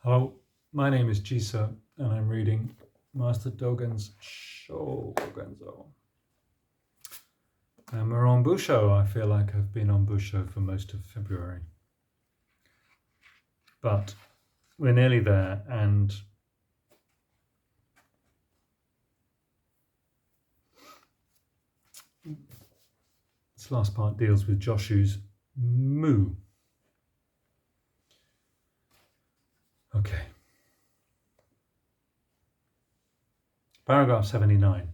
Hello, my name is Jisa and I'm reading Master Dōgen's Shōbōgenzō. And we're on Bussho. I feel like I've been on Bussho for most of February. But we're nearly there, and this last part deals with Joshu's moo. Okay. Paragraph 79.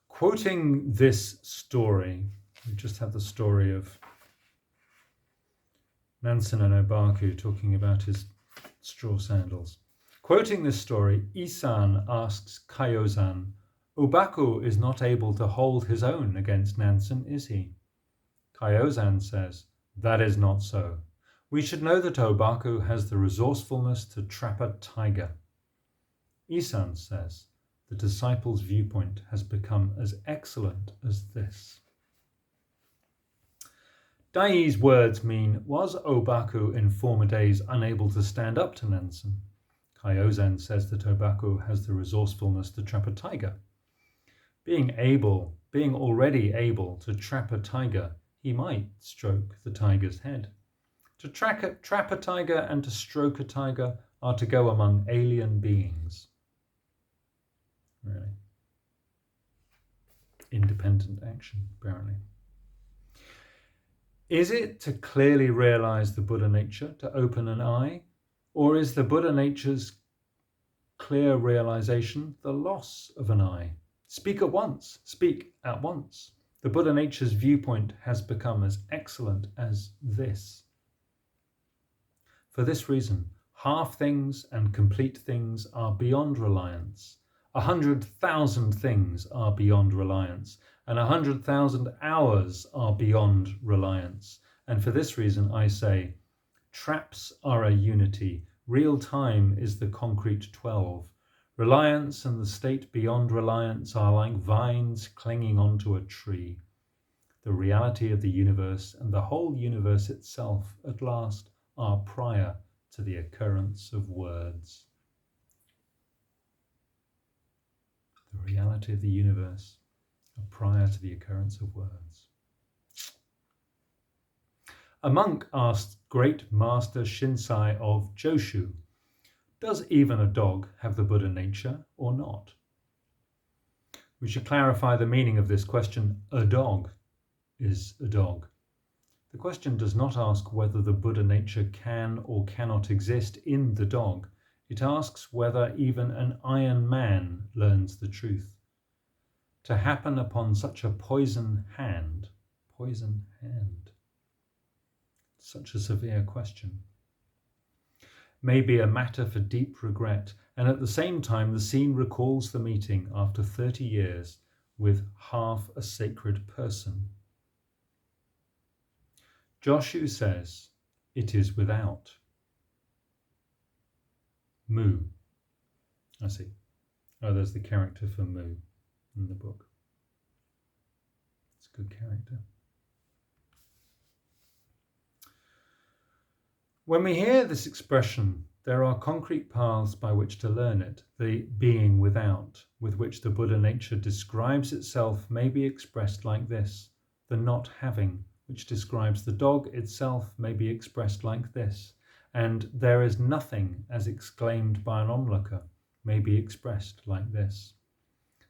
Quoting this story, we just had the story of Nansen and Obaku talking about his straw sandals. Quoting this story, Isan asks Kaiozan, Obaku is not able to hold his own against Nansen, is he? Kaiozan says, that is not so. We should know that Obaku has the resourcefulness to trap a tiger. Isan says, the disciple's viewpoint has become as excellent as this. Dai's words mean, was Obaku in former days unable to stand up to Nansen? Kaiozan says that Obaku has the resourcefulness to trap a tiger. Being already able to trap a tiger, he might stroke the tiger's head. To trap a tiger and to stroke a tiger are to go among alien beings. Really. Independent action, apparently. Is it to clearly realize the Buddha nature, to open an eye? Or is the Buddha nature's clear realization the loss of an eye? Speak at once. The Buddha nature's viewpoint has become as excellent as this. For this reason, half things and complete things are beyond reliance. 100,000 things are beyond reliance, and 100,000 hours are beyond reliance. And for this reason I say, traps are a unity, real time is the concrete 12. Reliance and the state beyond reliance are like vines clinging onto a tree. The reality of the universe and the whole universe itself at last are prior to the occurrence of words. The reality of the universe are prior to the occurrence of words. A monk asked Great Master Shinsai of Joshu, does even a dog have the Buddha nature or not? We should clarify the meaning of this question. A dog is a dog. The question does not ask whether the Buddha nature can or cannot exist in the dog. It asks whether even an iron man learns the truth. To happen upon such a poison hand, such a severe question, may be a matter for deep regret, and at the same time the scene recalls the meeting after 30 years with half a sacred person. Joshu says, it is without. Mu. I see. Oh, there's the character for Mu in the book. It's a good character. When we hear this expression, there are concrete paths by which to learn it. The being without, with which the Buddha nature describes itself, may be expressed like this. The not having, which describes the dog itself, may be expressed like this. And there is nothing, as exclaimed by an onlooker, may be expressed like this.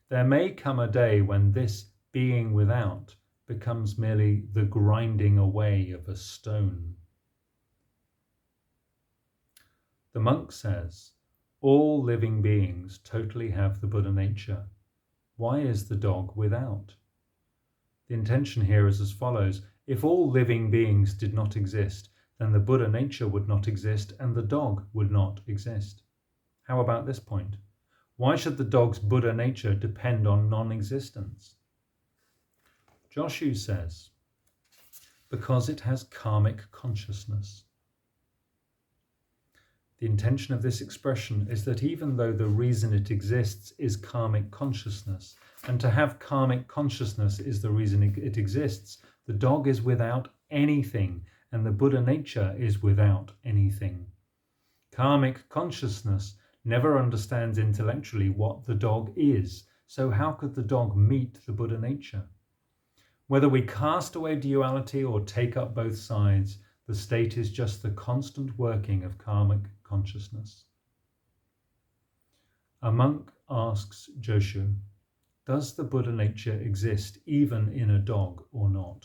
There may come a day when this being without becomes merely the grinding away of a stone. The monk says, all living beings totally have the Buddha nature. Why is the dog without? The intention here is as follows. If all living beings did not exist, then the Buddha nature would not exist and the dog would not exist. How about this point? Why should the dog's Buddha nature depend on non-existence? Joshu says, because it has karmic consciousness. The intention of this expression is that even though the reason it exists is karmic consciousness, and to have karmic consciousness is the reason it exists, the dog is without anything, and the Buddha nature is without anything. Karmic consciousness never understands intellectually what the dog is, so how could the dog meet the Buddha nature? Whether we cast away duality or take up both sides, the state is just the constant working of karmic consciousness. A monk asks Joshu, does the Buddha nature exist even in a dog or not?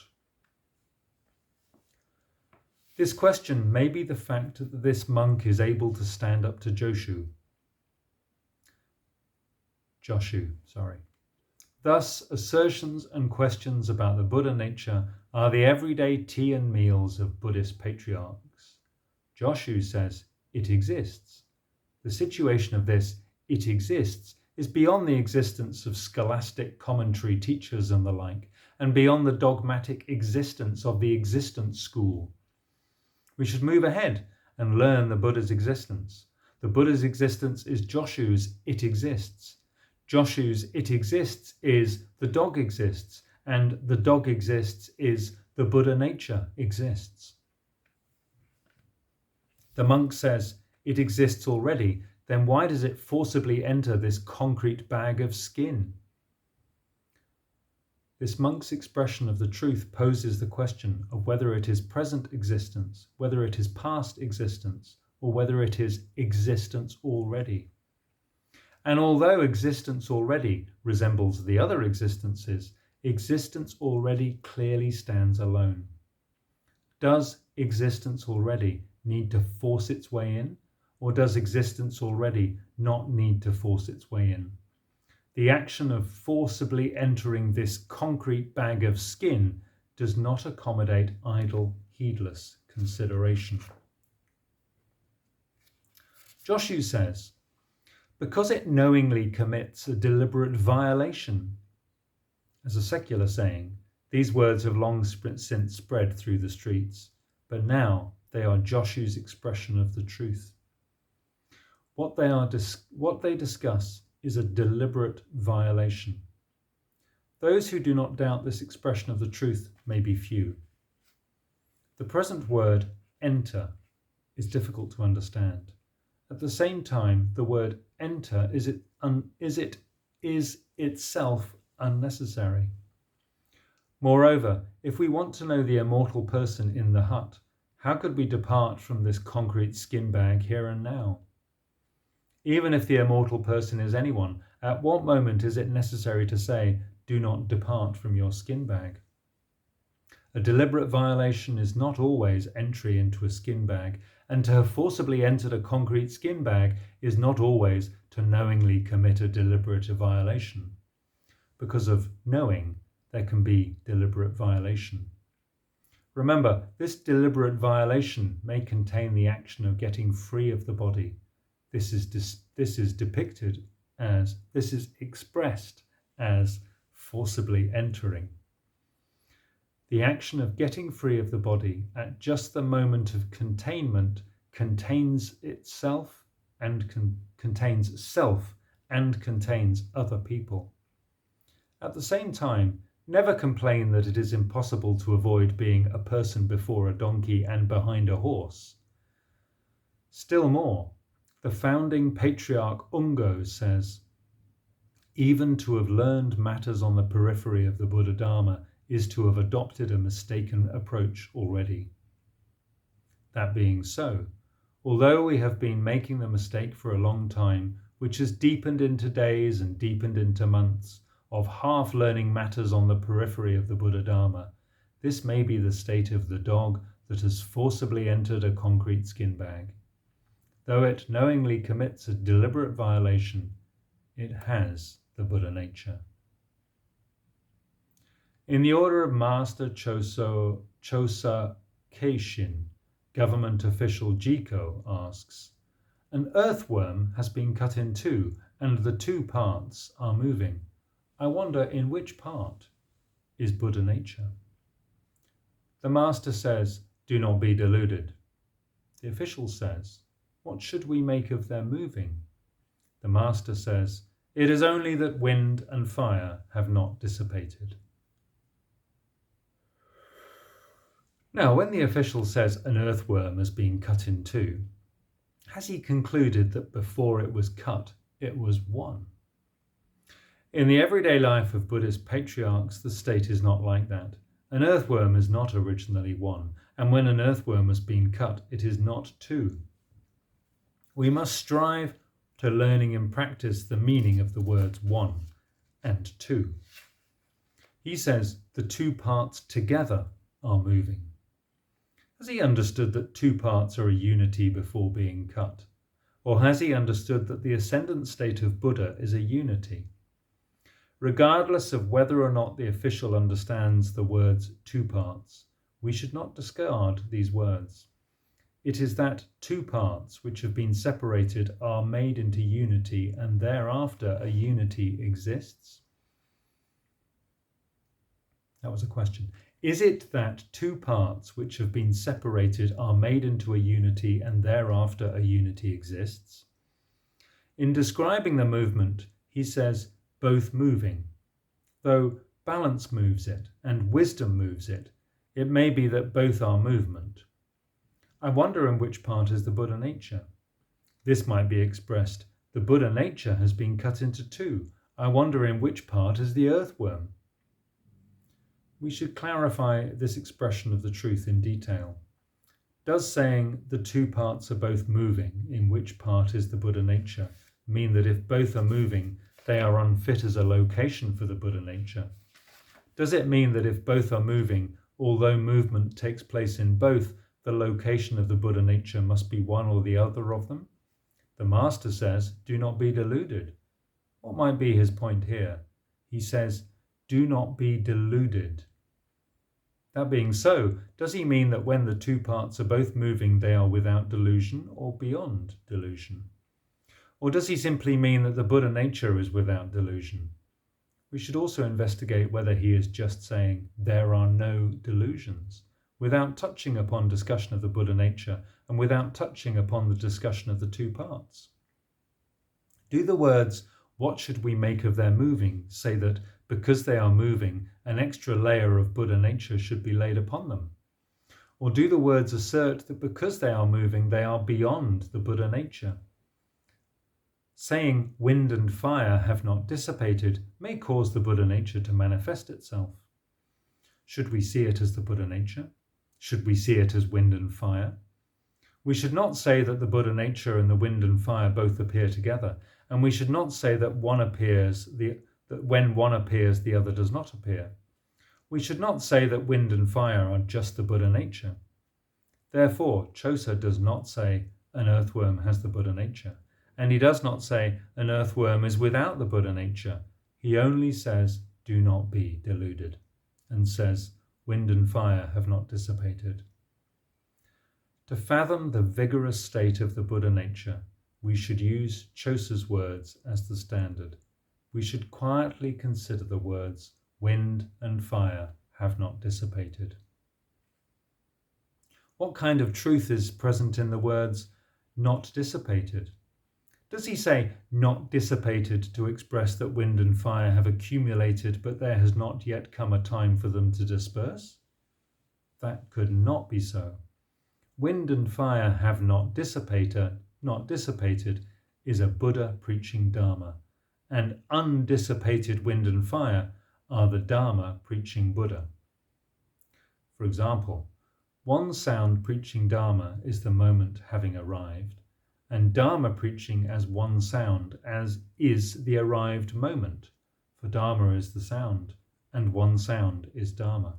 This question may be the fact that this monk is able to stand up to Joshu. Thus, assertions and questions about the Buddha nature are the everyday tea and meals of Buddhist patriarchs. Joshu says, it exists. The situation of this, it exists, is beyond the existence of scholastic commentary teachers and the like, and beyond the dogmatic existence of the existence school. We should move ahead and learn the Buddha's existence. The Buddha's existence is Joshu's it exists. Joshu's it exists is the dog exists, and the dog exists is the Buddha nature exists. The monk says it exists already, then why does it forcibly enter this concrete bag of skin? This monk's expression of the truth poses the question of whether it is present existence, whether it is past existence, or whether it is existence already. And although existence already resembles the other existences, existence already clearly stands alone. Does existence already need to force its way in, or does existence already not need to force its way in? The action of forcibly entering this concrete bag of skin does not accommodate idle, heedless consideration. Joshu says, because it knowingly commits a deliberate violation. As a secular saying, these words have long since spread through the streets, but now they are Joshu's expression of the truth. What they discuss is a deliberate violation. Those who do not doubt this expression of the truth may be few. The present word enter is difficult to understand. At the same time, the word enter is itself unnecessary. Moreover, if we want to know the immortal person in the hut, how could we depart from this concrete skin bag here and now? Even if the immortal person is anyone, at what moment is it necessary to say, do not depart from your skin bag? A deliberate violation is not always entry into a skin bag, and to have forcibly entered a concrete skin bag is not always to knowingly commit a deliberate violation. Because of knowing, there can be deliberate violation. Remember, this deliberate violation may contain the action of getting free of the body. This is expressed as forcibly entering. The action of getting free of the body at just the moment of containment contains itself and contains self and contains other people. At the same time, never complain that it is impossible to avoid being a person before a donkey and behind a horse. Still more, the founding patriarch Ungo says, even to have learned matters on the periphery of the Buddha Dharma is to have adopted a mistaken approach already. That being so, although we have been making the mistake for a long time, which has deepened into days and deepened into months, of half learning matters on the periphery of the Buddha Dharma, this may be the state of the dog that has forcibly entered a concrete skin bag. Though it knowingly commits a deliberate violation, it has the Buddha nature. In the order of Master Chosa Keishin, government official Jiko asks, an earthworm has been cut in two and the two parts are moving. I wonder in which part is Buddha nature? The master says, do not be deluded. The official says, what should we make of their moving? The master says, it is only that wind and fire have not dissipated. Now, when the official says an earthworm has been cut in two, Has he concluded that before it was cut, it was one? In the everyday life of Buddhist patriarchs, the state is not like that. An earthworm is not originally one, and when an earthworm has been cut, it is not two. We must strive to learning and practice the meaning of the words one and two. He says the two parts together are moving. Has he understood that two parts are a unity before being cut? Or has he understood that the ascendant state of Buddha is a unity? Regardless of whether or not the official understands the words two parts, we should not discard these words. It is that two parts which have been separated are made into unity, and thereafter a unity exists? That was a question. Is it that two parts which have been separated are made into a unity, and thereafter a unity exists? In describing the movement, he says both moving. Though balance moves it and wisdom moves it, it may be that both are movement. I wonder in which part is the Buddha nature. This might be expressed, the Buddha nature has been cut into two. I wonder in which part is the earthworm. We should clarify this expression of the truth in detail. Does saying the two parts are both moving, in which part is the Buddha nature, mean that if both are moving, they are unfit as a location for the Buddha nature? Does it mean that if both are moving, although movement takes place in both, the location of the Buddha nature must be one or the other of them? The Master says, do not be deluded. What might be his point here? He says, do not be deluded. That being so, does he mean that when the two parts are both moving, they are without delusion or beyond delusion? Or does he simply mean that the Buddha nature is without delusion? We should also investigate whether he is just saying there are no delusions, without touching upon discussion of the Buddha nature and without touching upon the discussion of the two parts. Do the words, what should we make of their moving, say that because they are moving, an extra layer of Buddha nature should be laid upon them? Or do the words assert that because they are moving, they are beyond the Buddha nature? Saying wind and fire have not dissipated may cause the Buddha nature to manifest itself. Should we see it as the Buddha nature? Should we see it as wind and fire? We should not say that the Buddha nature and the wind and fire both appear together, and we should not say that that when one appears, the other does not appear. We should not say that wind and fire are just the Buddha nature. Therefore, Chosa does not say an earthworm has the Buddha nature, and he does not say an earthworm is without the Buddha nature. He only says, do not be deluded, and says, wind and fire have not dissipated. To fathom the vigorous state of the Buddha nature, we should use Chosa's words as the standard. We should quietly consider the words, wind and fire have not dissipated. What kind of truth is present in the words, not dissipated? Does he say not dissipated to express that wind and fire have accumulated, but there has not yet come a time for them to disperse? That could not be so. Wind and fire have not dissipated is a Buddha preaching Dharma, and undissipated wind and fire are the Dharma preaching Buddha. For example, one sound preaching Dharma is the moment having arrived, and Dharma preaching as one sound as is the arrived moment, for Dharma is the sound, and one sound is Dharma.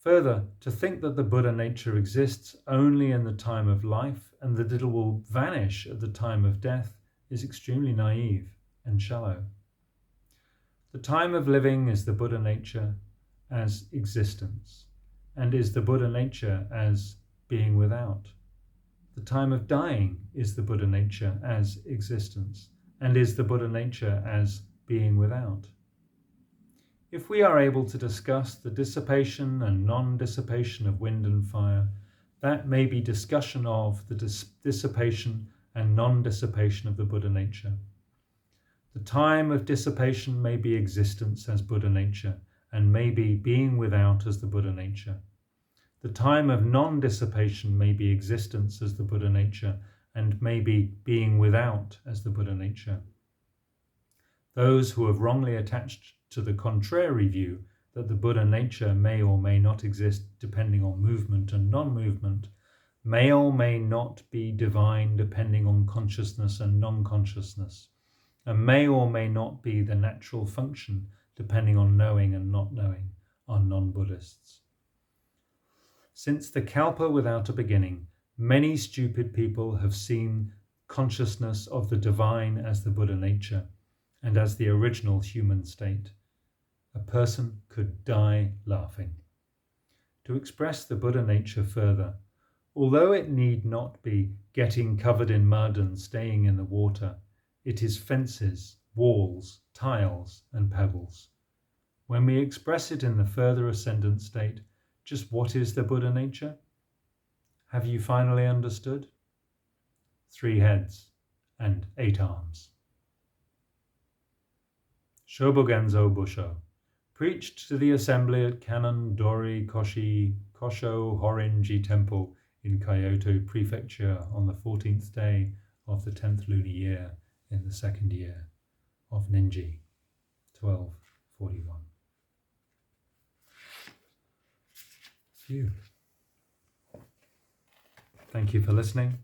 Further, to think that the Buddha nature exists only in the time of life and that it will vanish at the time of death is extremely naive and shallow. The time of living is the Buddha nature as existence, and is the Buddha nature as being without. The time of dying is the Buddha nature as existence, and is the Buddha nature as being without. If we are able to discuss the dissipation and non-dissipation of wind and fire, that may be discussion of the dissipation and non-dissipation of the Buddha nature. The time of dissipation may be existence as Buddha nature, and may be being without as the Buddha nature. The time of non-dissipation may be existence as the Buddha nature, and may be being without as the Buddha nature. Those who have wrongly attached to the contrary view that the Buddha nature may or may not exist depending on movement and non-movement, may or may not be divine depending on consciousness and non-consciousness, and may or may not be the natural function depending on knowing and not knowing, are non-Buddhists. Since the Kalpa without a beginning, many stupid people have seen consciousness of the divine as the Buddha nature and as the original human state. A person could die laughing. To express the Buddha nature further, although it need not be getting covered in mud and staying in the water, it is fences, walls, tiles, and pebbles. When we express it in the further ascendant state, just what is the Buddha nature? Have you finally understood? 3 heads and 8 arms. Shōbōgenzō Bussho preached to the assembly at Kannon Dori Koshi Kosho Horinji Temple in Kyoto Prefecture on the 14th day of the 10th lunar year in the 2nd year of Ninji, 1241. Phew. Thank you for listening.